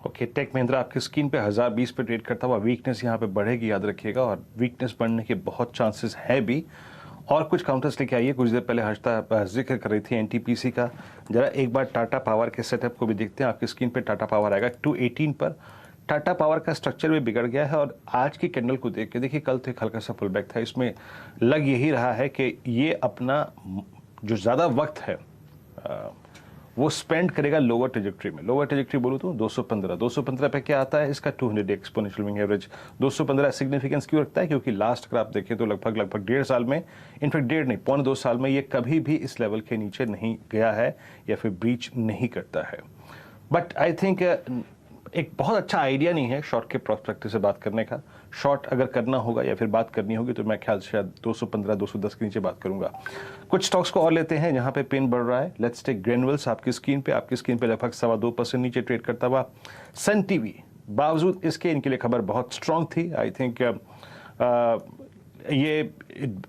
Okay, take Mahindra आपकी screen पे 1020 पे ट्रेड करता हुआ वीकनेस यहाँ पे बढ़ेगी, याद रखिएगा, और वीकनेस बढ़ने के बहुत चांसेस है भी। और कुछ काउंटर्स लेके आइए। कुछ देर पहले हर्षिता जिक्र कर रही थी एनटीपीसी का, जरा एक बार टाटा पावर के सेटअप को भी देखते हैं। आपकी स्क्रीन पे टाटा पावर आएगा 218 पर। टाटा पावर का स्ट्रक्चर भी बिगड़ गया है और आज की कैंडल को देख के देखिए, कल तो एक हल्का सा पुल बैक था, इसमें लग यही रहा है कि ये अपना जो ज़्यादा वक्त है वो स्पेंड करेगा लोअर ट्रेजेक्ट्री में। लोअर ट्रेजेक्ट्री बोलूँ तो 215 पे क्या आता है इसका 200 एक्सपोनेंशियल मूविंग एवरेज। 215 सिग्निफिकेंस क्यों रखता है? क्योंकि लास्ट अगर आप देखें तो लगभग 1.5 साल में, इनफैक्ट 1.5 नहीं, 1.25 साल में ये कभी भी इस लेवल के नीचे नहीं गया है या फिर ब्रीच नहीं करता है। बट आई थिंक एक बहुत अच्छा आइडिया नहीं है शॉर्ट के प्रोस्पेक्टिव से बात करने का। शॉर्ट अगर करना होगा या फिर बात करनी होगी तो मैं ख्याल से शायद 215-210 के नीचे बात करूंगा। कुछ स्टॉक्स को और लेते हैं जहां पे पेन बढ़ रहा है। Let's take granules. आपकी स्क्रीन पे लगभग 2.25% नीचे ट्रेड करता हुआ सन टीवी, बावजूद इसके इनके लिए खबर बहुत स्ट्रांग थी। आई थिंक ये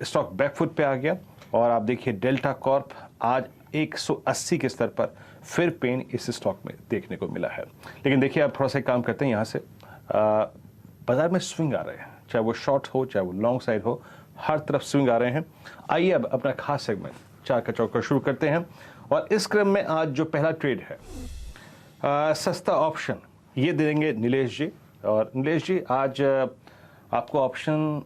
स्टॉक बैकफुट पे आ गया और आप देखिए डेल्टा कॉर्प आज 180 के स्तर पर फिर पेन इस स्टॉक में देखने को मिला है। लेकिन देखिए आप थोड़ा सा काम करते हैं, यहाँ से बाजार में स्विंग आ रहे हैं, चाहे वो शॉर्ट हो चाहे वो लॉन्ग साइड हो, हर तरफ स्विंग आ रहे हैं। आइए अब अपना खास सेगमेंट चार का चौका शुरू करते हैं और इस क्रम में आज जो पहला ट्रेड है सस्ता ऑप्शन, ये देंगे नीलेश जी। और नीलेश जी आज आपको ऑप्शन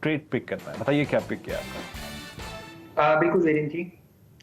ट्रेड पिक करना है, बताइए क्या पिक किया आपने? बिल्कुल वीरेंद्र जी,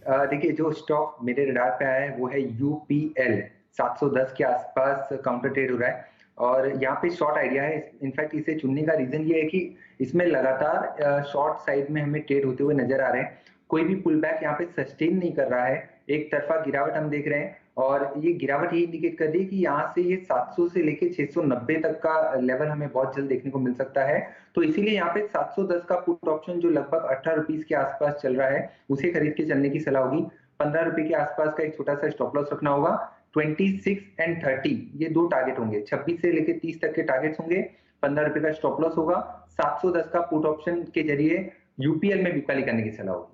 देखिए जो स्टॉक मेरे रडार पे आया है वो है यूपीएल। 710 के आसपास काउंटर ट्रेड हो रहा है और यहाँ पे शॉर्ट आइडिया है। इनफैक्ट इसे चुनने का रीजन ये है कि इसमें लगातार शॉर्ट साइड में हमें ट्रेड होते हुए नजर आ रहे हैं। कोई भी पुल बैक यहाँ पे सस्टेन नहीं कर रहा है, एक तरफा गिरावट हम देख रहे हैं और ये गिरावट ये इंडिकेट कर रही है कि यहाँ से ये 700 से लेके 690 तक का लेवल हमें बहुत जल्द देखने को मिल सकता है। तो इसीलिए यहाँ पे 710 का पुट ऑप्शन जो लगभग 18 रुपीस के आसपास चल रहा है उसे खरीद के चलने की सलाह होगी। 15 रुपए के आसपास का एक छोटा सा स्टॉप लॉस रखना होगा। 26 एंड 30 ये दो टारगेट होंगे, 26 से लेके 30 तक के टारगेट्स होंगे। 15 रुपए का स्टॉप लॉस होगा। 710 का पुट ऑप्शन के जरिए यूपीएल में बिकवाली करने की सलाह होगी।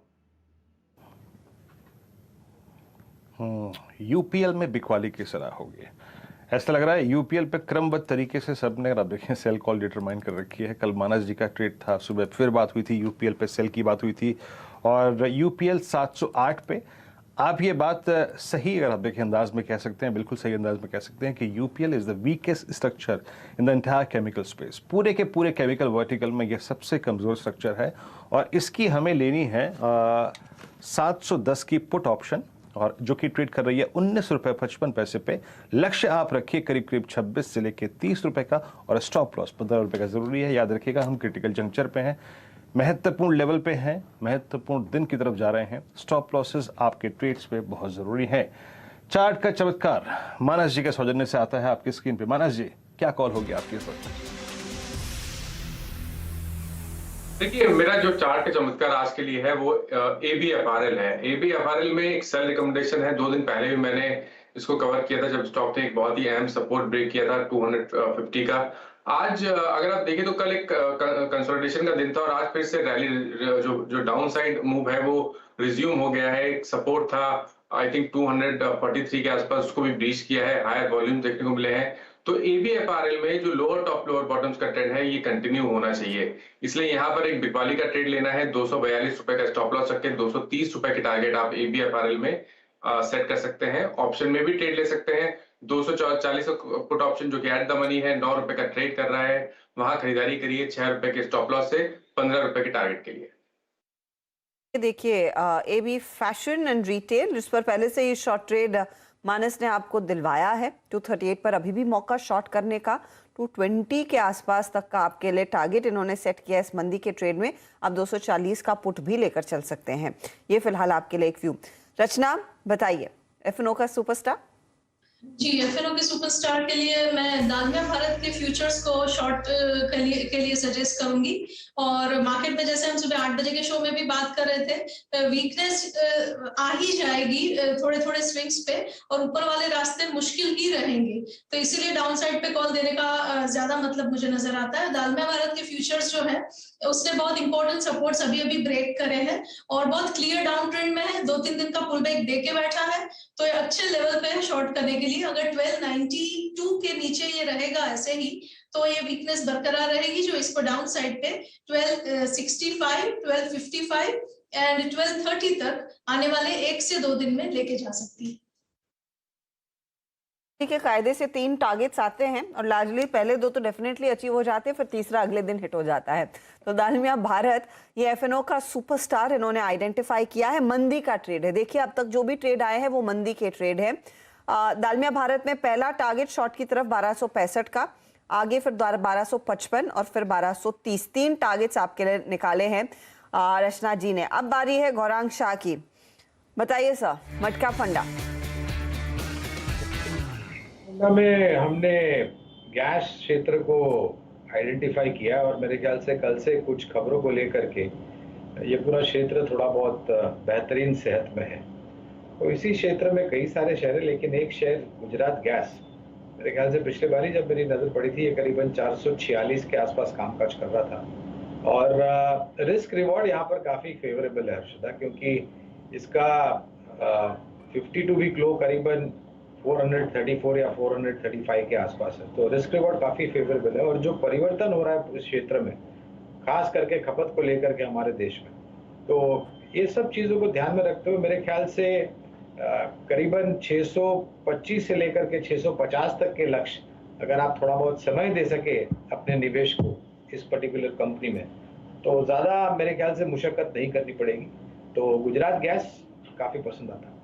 यूपीएल में बिकवाली की सलाह होगी, ऐसा लग रहा है। यूपीएल पे क्रमबद्ध तरीके से सबने, अगर आप देखें, सेल कॉल डिटरमाइन कर रखी है। कल मानस जी का ट्रेड था, सुबह फिर बात हुई थी, यूपीएल पे सेल की बात हुई थी और यूपीएल 708 पे। आप ये बात सही, अगर आप देखें, अंदाज में कह सकते हैं, बिल्कुल सही अंदाज में कह सकते हैं कि UPL is the weakest structure in the entire chemical space. पूरे के पूरे केमिकल वर्टिकल में यह सबसे कमजोर स्ट्रक्चर है और इसकी हमें लेनी है 710 की पुट ऑप्शन, और जो कि ट्रेड कर रही है 19.55 रुपए पे। लक्ष्य आप रखिए करीब 26 से लेके 30 रुपए का और स्टॉप लॉस 15 रुपए का जरूरी है। याद रखिएगा हम क्रिटिकल जंक्चर पे हैं, महत्वपूर्ण लेवल पे हैं, महत्वपूर्ण दिन की तरफ जा रहे हैं। स्टॉप लॉसेस आपके ट्रेड्स पे बहुत जरूरी है। चार्ट का चमत्कार मानस जी के सौजन्य से आता है आपकी स्क्रीन पे। मानस जी, क्या कॉल होगी आपकी इस वक्त? देखिए, मेरा जो चार्ट का चमत्कार आज के लिए है वो एबीएफआरएल है। एबीएफआरएल में एक सेल रिकमेंडेशन है। 2 दिन पहले भी मैंने इसको कवर किया था जब स्टॉक ने एक बहुत ही अहम सपोर्ट ब्रेक किया था 250 का। आज अगर आप देखें तो कल एक कंसोलिडेशन का दिन था और आज फिर से रैली, जो डाउन साइड मूव है वो रिज्यूम हो गया है। एक सपोर्ट था आई थिंक 243 के आसपास, उसको भी ब्रीच किया है, हायर वॉल्यूम देखने को मिले हैं। तो एबीएफआरएल में जो लोअर टॉप लोअर बॉटम्स का ट्रेंड है ये कंटिन्यू होना चाहिए, इसलिए यहाँ पर एक बिकवाली का ट्रेड लेना है। 242 रुपए का स्टॉप लॉस रख के 230 रुपए की टारगेट आप एबीएफआरएल में सेट कर सकते हैं। ऑप्शन में भी ट्रेड ले सकते हैं। 240 पुट ऑप्शन जो कि एट द मनी है, 9 रुपए का ट्रेड कर रहा है, वहां खरीदारी करिए 6 रुपए के स्टॉप लॉस से 15 रुपए के टारगेट के लिए। देखिए एबी फैशन एंड रिटेल, जिस पर पहले से ही शॉर्ट ट्रेड मानस ने आपको दिलवाया है। 238 पर अभी भी मौका शॉर्ट करने का। 220 के आसपास तक का आपके लिए टारगेट इन्होंने सेट किया इस मंदी के ट्रेड में। आप 240 का पुट भी लेकर चल सकते हैं। ये फिलहाल आपके लिए एक व्यू। रचना बताइए, एफएनओ का सुपरस्टार। जी, एफएनओ के सुपरस्टार के लिए मैं दालमिया भारत के फ्यूचर्स को शॉर्ट के लिए सजेस्ट करूंगी। और मार्केट में जैसे हम सुबह 8 बजे के शो में भी बात कर रहे थे, वीकनेस आ ही जाएगी थोड़े थोड़े स्विंग्स पे और ऊपर वाले रास्ते मुश्किल ही रहेंगे, तो इसीलिए डाउन साइड पे कॉल देने का ज्यादा मतलब मुझे नजर आता है। दालमिया भारत के फ्यूचर्स जो है उसने बहुत इंपॉर्टेंट सपोर्ट्स अभी ब्रेक करे हैं और बहुत क्लियर डाउन ट्रेंड में है। 2-3 दिन का पुल बैक दे के बैठा है तो ये अच्छे लेवल पे है शॉर्ट करने के लिए। अगर 1292 के नीचे ये रहेगा ऐसे ही तो ये वीकनेस बरकरार रहेगी, जो इसको डाउन साइड पे 1265, 1255 एंड 1230 तक आने वाले 1 से 2 दिन में लेके जा सकती है। के कायदे से 3 टारगेट्स आते हैं और लार्जली पहले 2 तो डेफिनेटली अचीव हो जाते हैं, फिर तीसरा अगले दिन हिट हो जाता है। तो दालमिया भारत ये एफएनओ का सुपरस्टार इन्होंने आइडेंटिफाई किया है। मंदी का ट्रेड है, देखिए अब तक जो भी ट्रेड आए हैं वो मंदी के ट्रेड है। दालमिया भारत में पहला टारगेट शॉर्ट की तरफ 1265 का, आगे फिर 1255 और फिर 1230, 3 टारगेट्स आपके लिए निकाले हैं रचना जी ने। अब बारी है गौरांग शाह की, बताइए सर मटका फंडा में हमने गैस क्षेत्र को आइडेंटिफाई किया और मेरे ख्याल से कल से कुछ खबरों को लेकर के ये पूरा क्षेत्र थोड़ा बहुत बेहतरीन सेहत में है। तो इसी क्षेत्र में कई सारे शहर हैं, लेकिन एक शहर गुजरात गैस मेरे ख्याल से पिछले बारी जब मेरी नज़र पड़ी थी ये करीबन 446 के आसपास कामकाज कर रहा था और रिस्क रिवॉर्ड यहाँ पर काफ़ी फेवरेबल है हर्षदा, क्योंकि इसका 52 वीक लो करीबन 434 या 435 के आसपास है। तो रिस्क रिवॉर्ड काफ़ी फेवरेबल है और जो परिवर्तन हो रहा है इस क्षेत्र में खास करके खपत को लेकर के हमारे देश में, तो ये सब चीज़ों को ध्यान में रखते हुए मेरे ख्याल से करीबन 625 से लेकर के 650 तक के लक्ष्य अगर आप थोड़ा बहुत समय दे सके अपने निवेश को इस पर्टिकुलर कंपनी में, तो ज़्यादा मेरे ख्याल से मुशक्कत नहीं करनी पड़ेगी। तो गुजरात गैस काफ़ी पसंद आता है।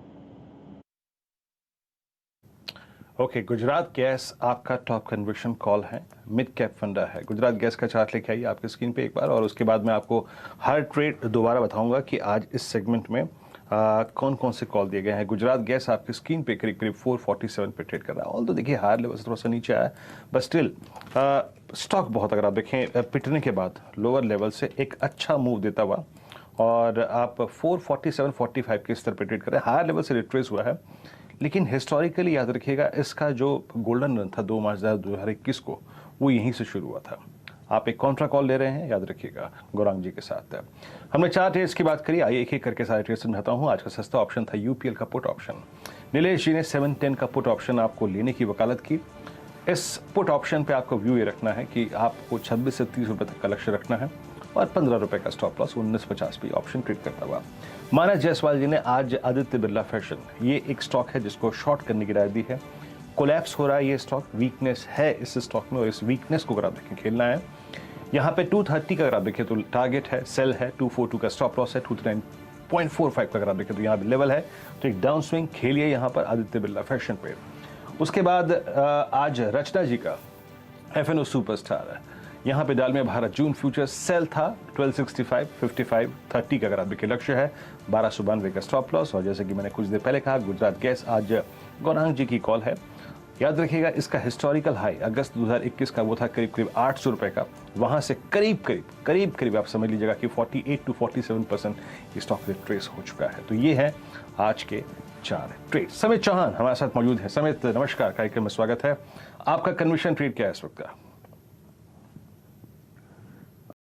ओके, गुजरात गैस आपका टॉप कन्विक्शन कॉल है, मिड कैप फंडा है। गुजरात गैस का चार्ट लेके आइए आपकी स्क्रीन पे एक बार, और उसके बाद मैं आपको हर ट्रेड दोबारा बताऊंगा कि आज इस सेगमेंट में कौन कौन से कॉल दिए गए हैं। गुजरात गैस आपकी स्क्रीन पे करीब करीब 447 पे ट्रेड कर रहा है। ऑल तो देखिए हायर लेवल से थोड़ा सा नीचे आया, बट स्टिल स्टॉक बहुत, अगर आप देखें पिटने के बाद लोअर लेवल से एक अच्छा मूव देता हुआ, और आप 447-45 के स्तर पर ट्रेड कर रहे हैं। हायर लेवल से रिट्रेस हुआ है, लेकिन हिस्टोरिकली याद रखिएगा इसका जो गोल्डन रन था 2 मार्च 2021 को, वो यहीं से शुरू हुआ था। आप एक कॉन्ट्रा कॉल ले रहे हैं, याद रखिएगा गौरांग जी के साथ। हमने 4 ट्रेड्स की बात करी, आइए एक एक करके सारे ट्रेड समझाता हूँ। आज का सस्ता ऑप्शन था यूपीएल का पुट ऑप्शन। नीलेश जी ने 710 का पुट ऑप्शन आपको लेने की वकालत की। इस पुट ऑप्शन पे आपको व्यू ये रखना है कि आपको 26 से 30 रुपये तक का लक्ष्य रखना है और 15 रुपये का स्टॉप लॉस, 1950 पे ऑप्शन ट्रेड करता हुआ। मानस जायसवाल जी ने आज आदित्य बिरला फैशन, ये एक स्टॉक है जिसको शॉर्ट करने की राय दी है। कोलैप्स हो रहा है ये स्टॉक, वीकनेस है इस स्टॉक में, और इस वीकनेस को अगर आप देखें खेलना है। यहाँ पे 230 का अगर आप देखें तो टारगेट है, सेल है, 242 का स्टॉप लॉस है, 239.45 का अगर आप देखें तो यहाँ पे लेवल है। तो एक डाउन स्विंग खेलिए यहाँ पर आदित्य बिरला फैशन पे। उसके बाद आज रचना जी का एफएनओ सुपरस्टार है, यहाँ पे दालमिया भारत जून फ्यूचर्स सेल था 1265, 55, 30 का अगर आप देखें लक्ष्य है, 1292 का स्टॉप लॉस। और जैसे कि मैंने कुछ देर पहले कहा, गुजरात गैस आज गौरांग जी की कॉल है। याद रखिएगा इसका हिस्टोरिकल हाई अगस्त 2021 का वो था करीब करीब 800 रुपये का, वहाँ से करीब आप समझ लीजिएगा कि 48 to 47% ये स्टॉक रिट्रेस हो चुका है। तो ये है आज के 4 ट्रेड। समित चौहान हमारे साथ मौजूद है। समित नमस्कार, कार्यक्रम में स्वागत है। आपका कन्विक्शन ट्रेड क्या है इस वक्त का?